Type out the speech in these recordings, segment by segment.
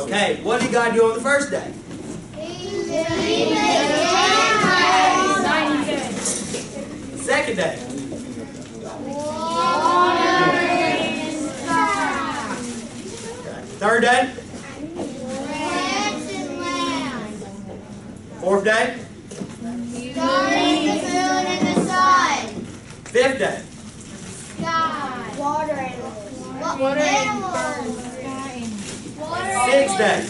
Okay, what did God do on the first day? Second day. Third day. Fourth day. Fifth day. Sixth day.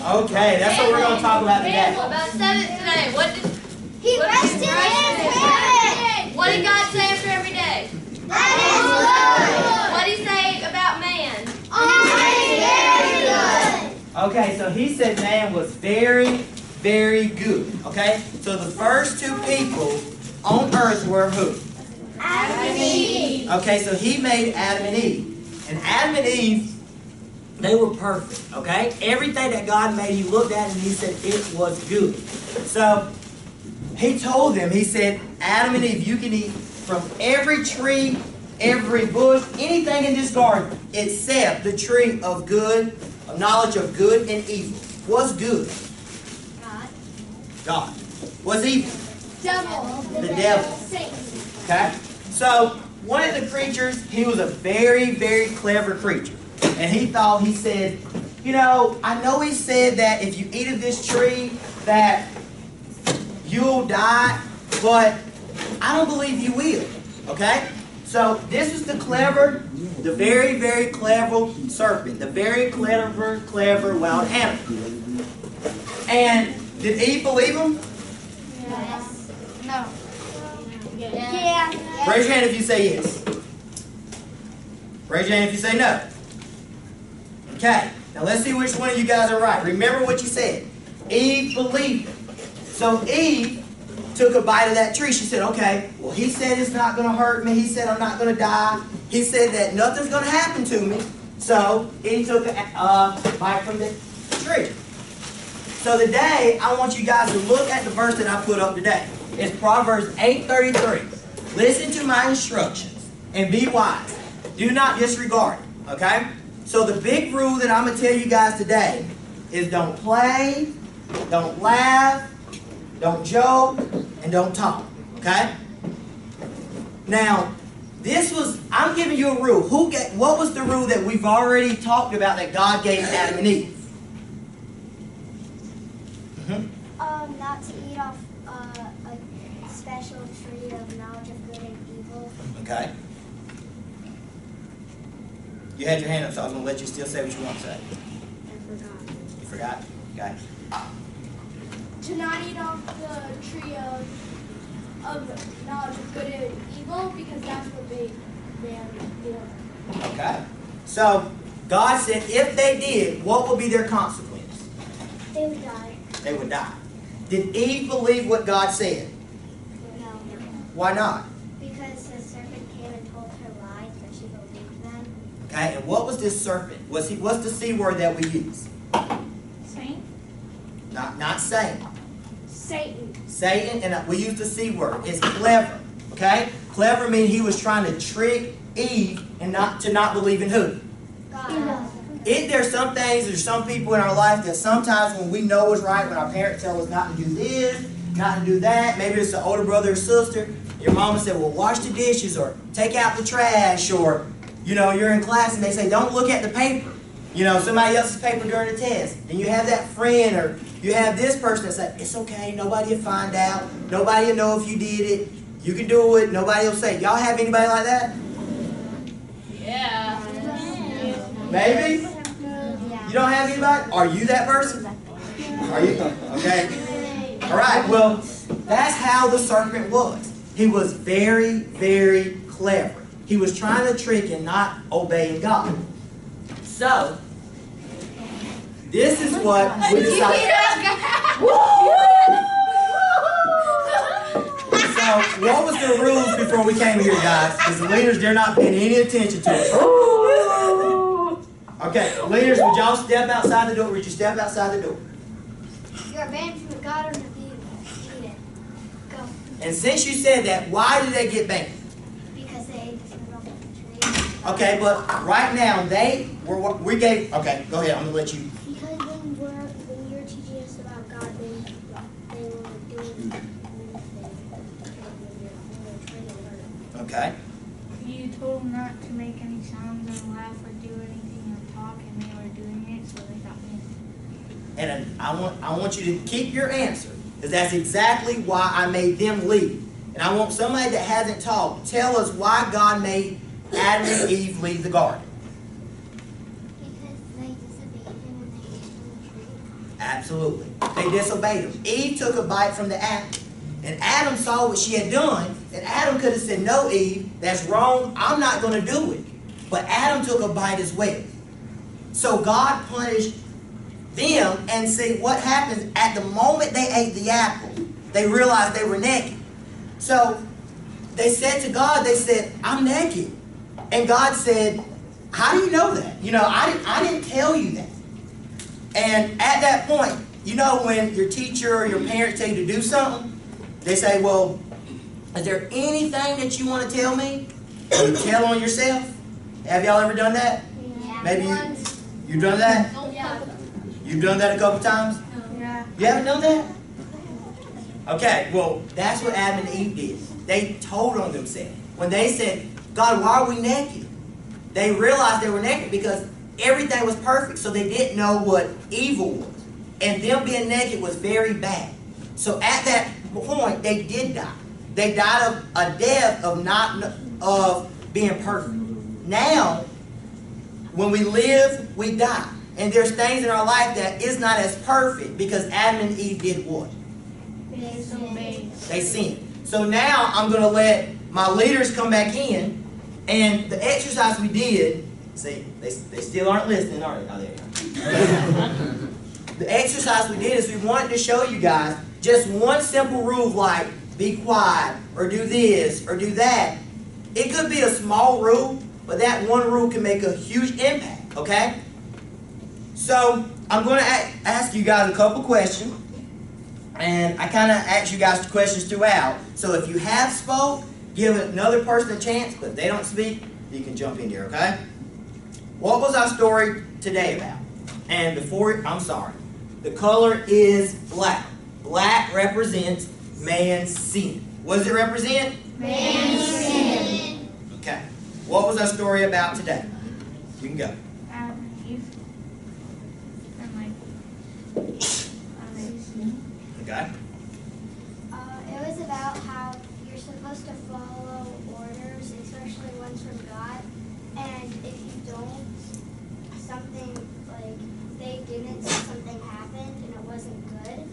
Okay, that's what we're going to talk about today. What about seventh day? What did He rested in heaven. What did God say after every day? That is good. What did He say about man? Very good. Okay, so he said man was very, very good. Okay, so the first two people on earth were who? Adam and Eve. Okay, so he made Adam and Eve. And Adam and Eve, they were perfect. Okay, everything that God made, he looked at it and he said it was good. So he told them, he said, Adam and Eve, you can eat from every tree, every bush, anything in this garden, except the tree of good, of knowledge of good and evil. What's good? God. What's evil? Devil. The devil. Satan. Okay? So, one of the creatures, he was a very, very clever creature. And he thought, he said, you know he said that if you eat of this tree, that you'll die, but I don't believe you will. Okay? So, this was the very, very clever serpent. The very clever wild animal. And did Eve believe him? Yes. No. Yeah. Raise your hand if you say yes. Raise your hand if you say no. Okay, now let's see which one of you guys are right. Remember what you said. Eve believed him. So Eve took a bite of that tree. She said, okay, well, he said it's not going to hurt me. He said I'm not going to die. He said that nothing's going to happen to me. So Eve took a bite from the tree. So today, I want you guys to look at the verse that I put up today. It's Proverbs 8:33. Listen to my instructions and be wise. Do not disregard it. Okay? So the big rule that I'm going to tell you guys today is don't play, don't laugh, don't joke, and don't talk. Okay? Now, I'm giving you a rule. What was the rule that we've already talked about that God gave Adam and Eve? Not to eat off a special tree of knowledge of good and evil. Okay. You had your hand up, so I was going to let you still say what you want to say. I forgot. You forgot? Okay. To not eat off the tree of knowledge of good and evil, because that's what they were. Okay. So, God said if they did, what would be their consequence? They would die. They would die. Did Eve believe what God said? No. Why not? Because the serpent came and told her lies, but she believed them. Okay, and what was this serpent? What's the C word that we use? Satan. Not Satan. Satan. Satan, and we use the C word. It's clever. Okay? Clever means he was trying to trick Eve and not believe in who? God. There's some things, there's some people in our life that sometimes when we know what's right, when our parents tell us not to do this, not to do that, maybe it's an older brother or sister, your mama said, well, wash the dishes or take out the trash, or, you're in class and they say, don't look at the paper. Somebody else's paper during the test. And you have that friend or you have this person that's like, it's okay, nobody will find out, nobody will know if you did it, you can do it, nobody will say. Y'all have anybody like that? Yeah. Maybe? You don't have anybody? Are you that person? Are you? Okay. All right. Well, that's how the serpent was. He was very, very clever. He was trying to trick and not obeying God. So, this is what we decided. So, what was the rules before we came here, guys? Because the leaders, they're not paying any attention to it. Okay, leaders, would y'all step outside the door? Would you step outside the door? You're banned from the garden of Eden. And since you said that, why did they get banned? Because they ate the fruit off the tree. Okay, but right now we gave. Okay, go ahead. I'm gonna let you. Because when you're teaching us about God, they were doing anything. Okay. You told them not to make any sounds or laugh or do anything or talk, and they were doing it, so they got me. And I want you to keep your answer, because that's exactly why I made them leave. And I want somebody that hasn't talked to tell us why God made Adam and Eve leave the garden. Because they disobeyed him and they ate from the tree. Absolutely. They disobeyed him. Eve took a bite from the apple. And Adam saw what she had done. And Adam could have said, no, Eve, that's wrong. I'm not going to do it. But Adam took a bite as well. So God punished them, and see what happens at the moment they ate the apple. They realized they were naked. So they said to God, they said, I'm naked. And God said, how do you know that? You know, I didn't tell you that. And at that point, you know, when your teacher or your parents tell you to do something, they say, well, is there anything that you want to tell me? And you tell on yourself? Have y'all ever done that? Yeah. Maybe you've done that? Yeah. You've done that a couple times? Yeah. You haven't done that? Okay, well, that's what Adam and Eve did. They told on themselves. When they said, God, why are we naked? They realized they were naked because everything was perfect, so they didn't know what evil was. And them being naked was very bad. So at that point, they did die. They died of a death of being perfect. Now, when we live, we die. And there's things in our life that is not as perfect because Adam and Eve did what? They disobeyed. They sinned. So now I'm going to let my leaders come back in, and the exercise we did, see, they still aren't listening, are they? Oh, there you go. The exercise we did is we wanted to show you guys just one simple rule like be quiet or do this or do that. It could be a small rule, but that one rule can make a huge impact, okay? So I'm going to ask you guys a couple questions, and I kind of ask you guys questions throughout. So if you have spoke, give another person a chance, but if they don't speak, you can jump in here, okay? What was our story today about? And before, I'm sorry, the color is black. Black represents man's sin. What does it represent? Man's sin. Okay. What was our story about today? You can go. Adam and Eve. And like, they sinned. Okay. It was about how you're supposed to follow orders, especially ones from God. And if you don't, something like they didn't, something happened and it wasn't good.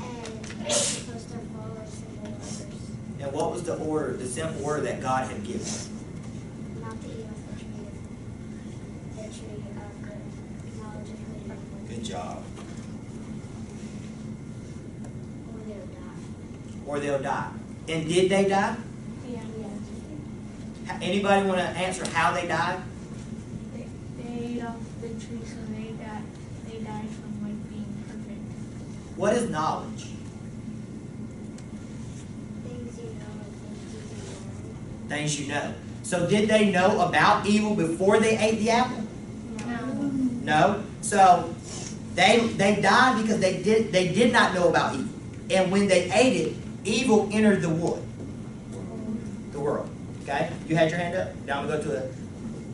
And you're supposed to follow simple orders, And what was the order, the simple order that God had given? not to eat off the tree of good knowledge of good and evil. Good job. Or they'll die. Or they'll die. And did they die? Yeah. Anybody want to answer how they died? They ate off the tree, so they died from like being perfect. What is knowledge? Things you know and things you can learn. Things you know. So did they know about evil before they ate the apple? No. No. So they died because they did not know about evil. And when they ate it, evil entered the what? The world. Okay? You had your hand up? Now I'm going to go to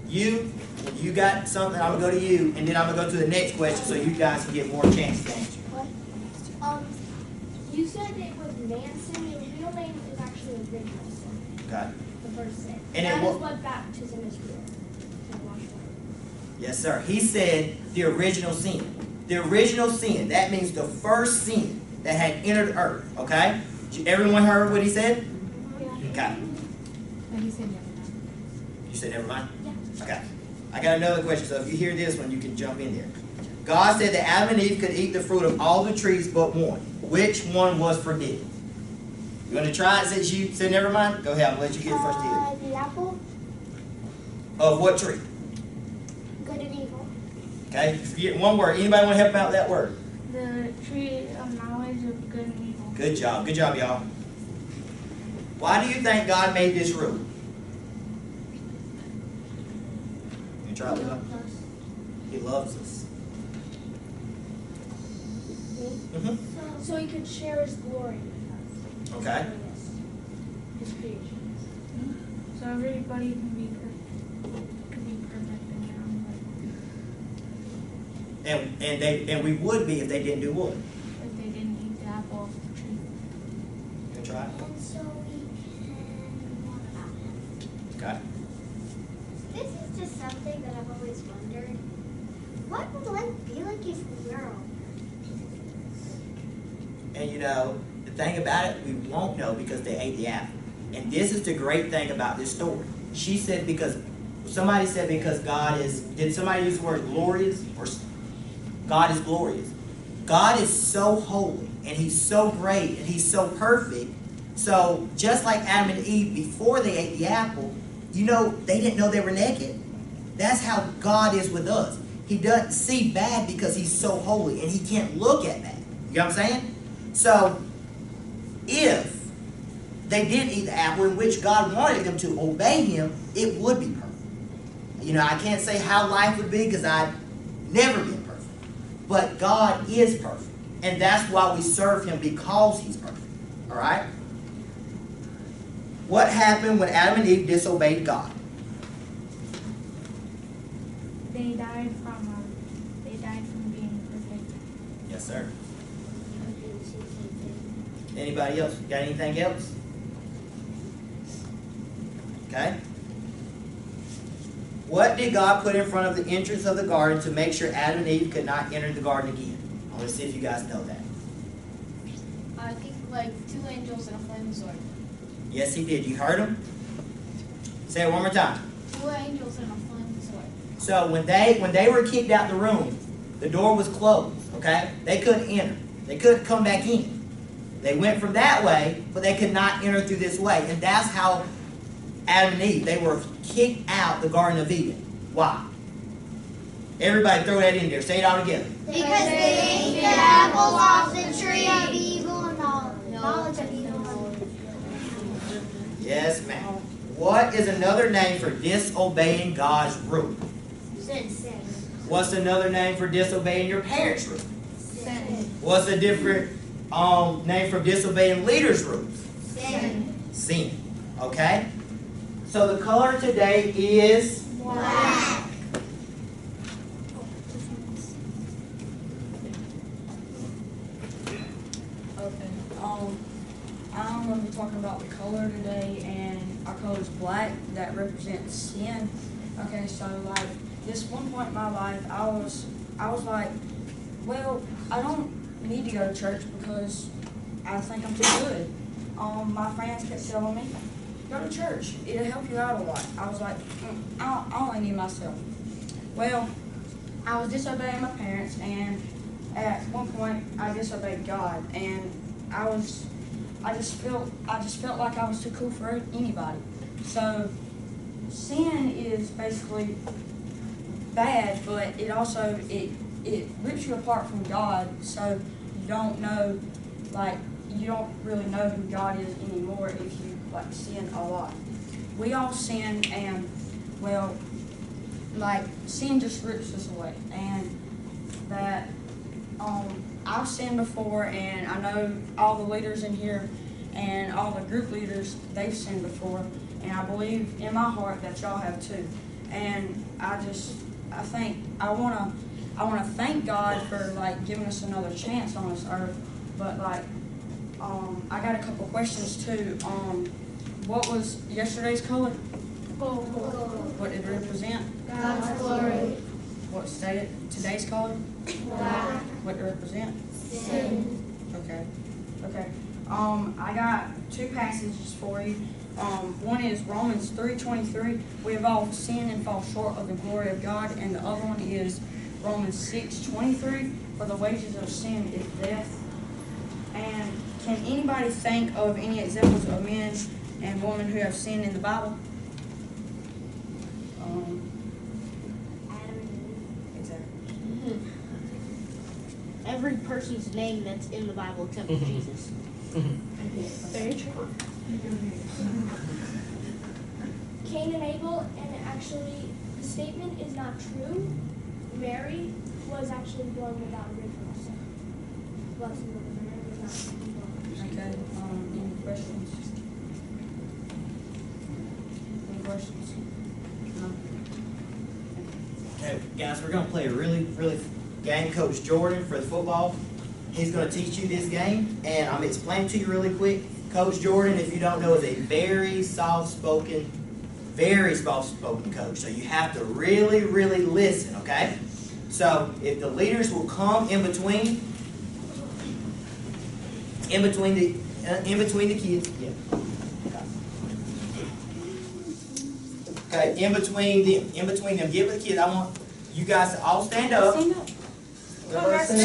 you. You got something, I'm going to go to you. And then I'm going to go to the next question so you guys can get more chances to answer. You said it was man's sin, and real man is actually original sin, Okay? the first sin. And That it is wa- what baptism is for. To wash away. Yes, sir. He said the original sin. The original sin. That means the first sin that had entered earth. Okay? Everyone heard what he said? Okay. But he said never mind. You said never mind? Yeah. Okay. I got another question, so if you hear this one, you can jump in there. God said that Adam and Eve could eat the fruit of all the trees but one. Which one was forbidden? You want to try it since you said never mind? Go ahead, I'll let you get the first hit. The apple, Of what tree? good and evil. Okay, if you get one word. Anybody want to help out that word? The tree of knowledge of good and evil. Good job. Good job, y'all. Why do you think God made this rule? try to live up? He loves us. Mm-hmm. So he could share his glory with us. Okay. His creation. So everybody can be perfect in their own way. And we would be if they didn't do what? If they didn't eat the apple off the tree. You can try it. And so we can learn about him. Okay. This is just something that I've always wondered. What would life be like if we were on And you know, the thing about it, we won't know because they ate the apple. And this is the great thing about this story. She said somebody said because God is, did somebody use the word glorious? Or God is glorious. God is so holy, and he's so great, and he's so perfect. So just like Adam and Eve, before they ate the apple, you know, they didn't know they were naked. That's how God is with us. He doesn't see bad because he's so holy, and he can't look at bad. You know what I'm saying? So, if they did eat the apple in which God wanted them to obey him, it would be perfect. You know, I can't say how life would be because I've never been perfect. But God is perfect. And that's why we serve him, because he's perfect. All right? What happened when Adam and Eve disobeyed God? They died from being perfect. Yes, sir. Anybody else? Got anything else? Okay. What did God put in front of the entrance of the garden to make sure Adam and Eve could not enter the garden again? I want to see if you guys know that. I think like 2 angels and a flaming sword. Yes, he did. You heard him? Say it one more time. 2 angels and a flaming sword. So when they were kicked out the room, the door was closed. Okay? They couldn't enter. They couldn't come back in. They went from that way, but they could not enter through this way. And that's how Adam and Eve, they were kicked out the Garden of Eden. Why? Everybody throw that in there. Say it all together. Because they ate the apples off the tree of evil and knowledge of evil. Yes, ma'am. What is another name for disobeying God's rule? Sin. What's another name for disobeying your parents' rule? Sin. What's a different name for disobeying leaders' rules? Sin. Sin. Okay? So the color today is Black. Okay. I'm going to be talking about the color today, and our color is black. That represents sin. Okay, so like this one point in my life, I was like, well, I don't need to go to church because I think I'm too good. My friends kept telling me, go to church. It'll help you out a lot. I was like, I only need myself. Well, I was disobeying my parents, and at one point I disobeyed God, and I just felt like I was too cool for anybody. So sin is basically bad, but it also it rips you apart from God, so you don't know, like, you don't really know who God is anymore if you like sin a lot. We all sin, and well, like, sin just rips us away. And that I've sinned before, and I know all the leaders in here and all the group leaders, they've sinned before, and I believe in my heart that y'all have too. And I want to thank God for like giving us another chance on this earth. But like, I got a couple questions too. What was yesterday's color? Gold. What did it represent? God's glory. What's today's color? Black. What did it represent? Sin. Okay. I got 2 passages for you. One is Romans 3:23. We have all sinned and fall short of the glory of God, and the other one is Romans 6:23. For the wages of sin is death. And can anybody think of any examples of men and women who have sinned in the Bible? Adam and Exactly. Every person's name that's in the Bible except for Jesus. Very true. Cain and Abel, and actually the statement is not true. Mary was actually born without original sin. Blessed of Mary was not born. Okay, any questions? Any questions? No? Okay, guys, we're gonna play a really game. Coach Jordan for the football. He's gonna teach you this game, and I'm explaining to you really quick. Coach Jordan, if you don't know, is a very soft-spoken coach. So you have to really listen, okay? So if the leaders will come in between the kids, yeah. Okay, in between them, get with the kids. I want you guys to all stand up. Stand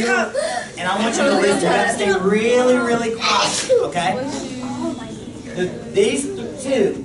up. And I want you to listen. You got to stay really quiet, okay? These two,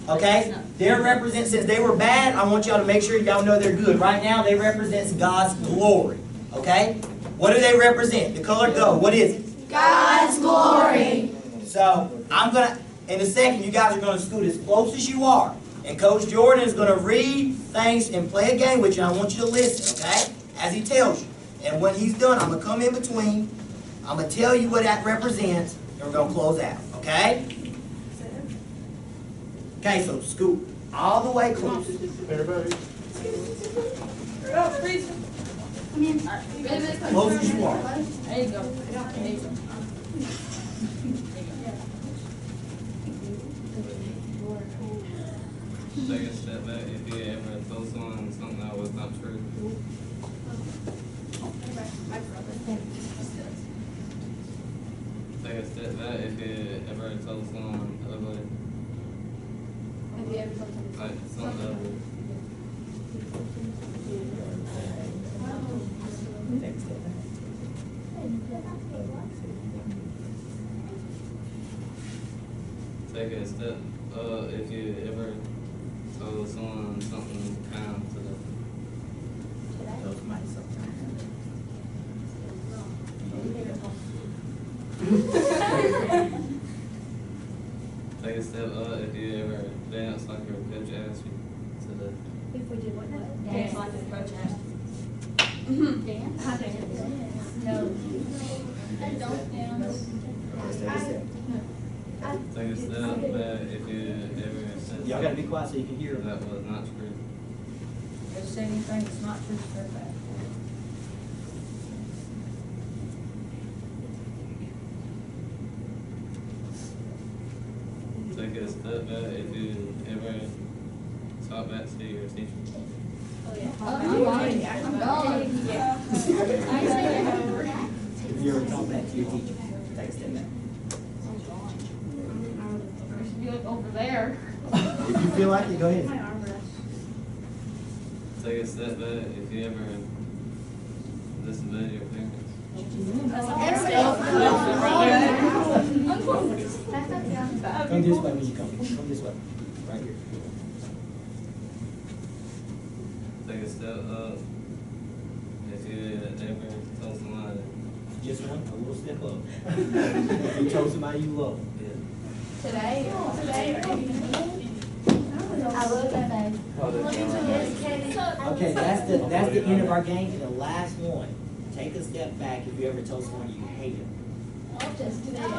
okay, they represent, since they were bad, I want y'all to make sure y'all know they're good. Right now, they represent God's glory, okay? What do they represent? The color go. What is it? God's glory. So, I'm going to, in a second, you guys are going to scoot as close as you are. And Coach Jordan is going to read things and play a game with you. I want you to listen, okay? As he tells you. And when he's done, I'm going to come in between. I'm going to tell you what that represents. And we're going to close out, okay? Okay, so scoot all the way close. Everybody. Close as you are. There you go. There you go. Take a step back if you ever told someone something that was not true. Take a step back if you ever told someone ugly. Like something ugly. Take a step if you ever told someone something kind to them. Take a step if you ever dance like your coach asked you to do. If we did what? Dance like the coach asked. Dance? No. I don't dance. Take a step back if you ever said Y'all gotta be quiet so you can hear. that was not true. If you say anything that's not true, step back. Take a step back if you ever talk back to your teacher. Oh, yeah. I'm gone. If you ever talk back to your teacher, take a step back. Over there. If you feel like it, go ahead. Take a step back if you ever disobeyed your parents. Come this way when you come. Come this way. Right here. Take a step up if you ever told somebody. Just one, a little step up. If you told somebody you love them. Today or I love that name. Okay, that's the end of our game. And the last one, take a step back if you ever told someone you hate them. I'll just do that.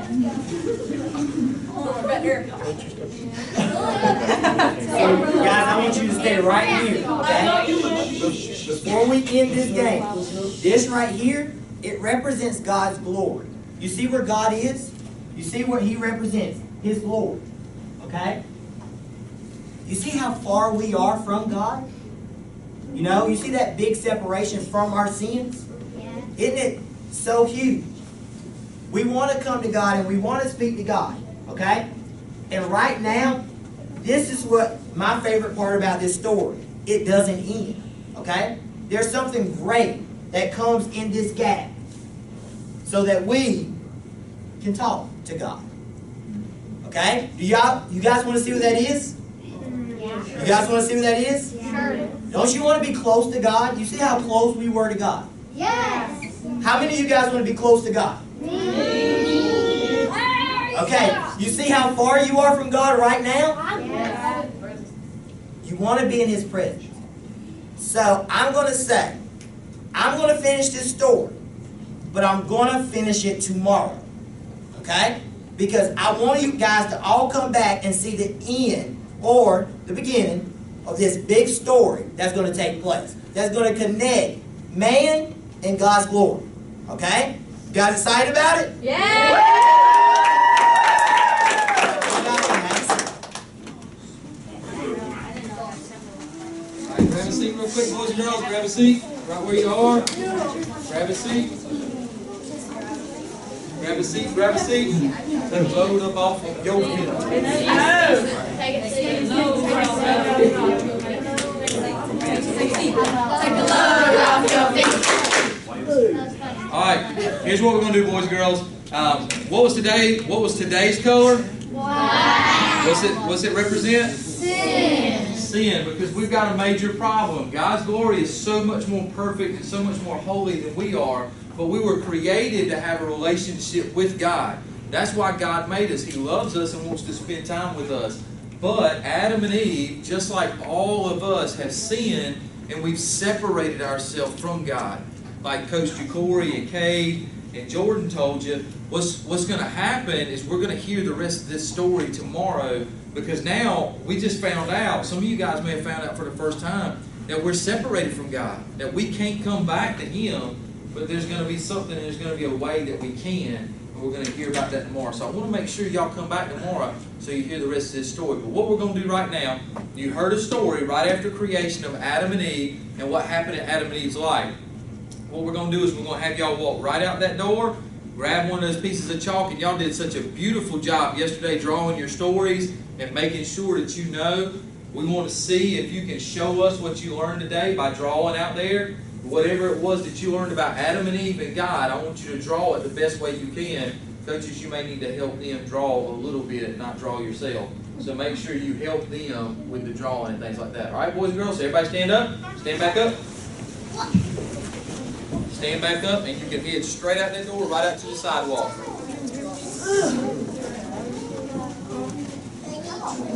So, guys, I want you to stay right here, okay? Before we end this game, this right here, it represents God's glory. You see where God is? You see what He represents? His glory, okay? You see how far we are from God? You know, you see that big separation from our sins? Yeah. Isn't it so huge? We want to come to God and we want to speak to God, okay? And right now, this is what my favorite part about this story. It doesn't end, okay? There's something great that comes in this gap so that we can talk to God. Okay? You guys want to see what that is? Yeah. You guys want to see what that is? Yeah. Don't you want to be close to God? You see how close we were to God? Yes. How many of you guys want to be close to God? Okay, you see how far you are from God right now? Yes. You want to be in His presence. So I'm going to say, I'm going to finish this story, but I'm going to finish it tomorrow. Okay? Because I want you guys to all come back and see the end or the beginning of this big story that's going to take place. That's going to connect man and God's glory. Okay? You guys excited about it? Alright, grab a seat real quick, boys and girls. Grab a seat right where you are. Grab a seat. Grab a seat, grab a seat. Let it load up off of your feet. Alright, here's what we're going to do, boys and girls. What was today's color? What's it represent? Sin, because we've got a major problem. God's glory is so much more perfect and so much more holy than we are, but we were created to have a relationship with God. That's why God made us. He loves us and wants to spend time with us. But Adam and Eve, just like all of us, have sinned and we've separated ourselves from God. Like Coach Jacory and Kay and Jordan told you, what's going to happen is we're going to hear the rest of this story tomorrow, because now we just found out, some of you guys may have found out for the first time, that we're separated from God, that we can't come back to Him, but there's going to be something, there's going to be a way that we can, and we're going to hear about that tomorrow. So I want to make sure y'all come back tomorrow so you hear the rest of this story. But what we're going to do right now, you heard a story right after creation of Adam and Eve and what happened in Adam and Eve's life. What we're going to do is we're going to have y'all walk right out that door, grab one of those pieces of chalk, and y'all did such a beautiful job yesterday drawing your stories and making sure that you know. We want to see if you can show us what you learned today by drawing out there. Whatever it was that you learned about Adam and Eve and God, I want you to draw it the best way you can. Coaches, you may need to help them draw a little bit, not draw yourself. So make sure you help them with the drawing and things like that. All right, boys and girls, so everybody stand up. Stand back up. Stand back up, and you can head straight out that door, right out to the sidewalk.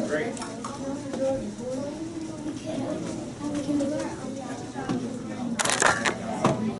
Great.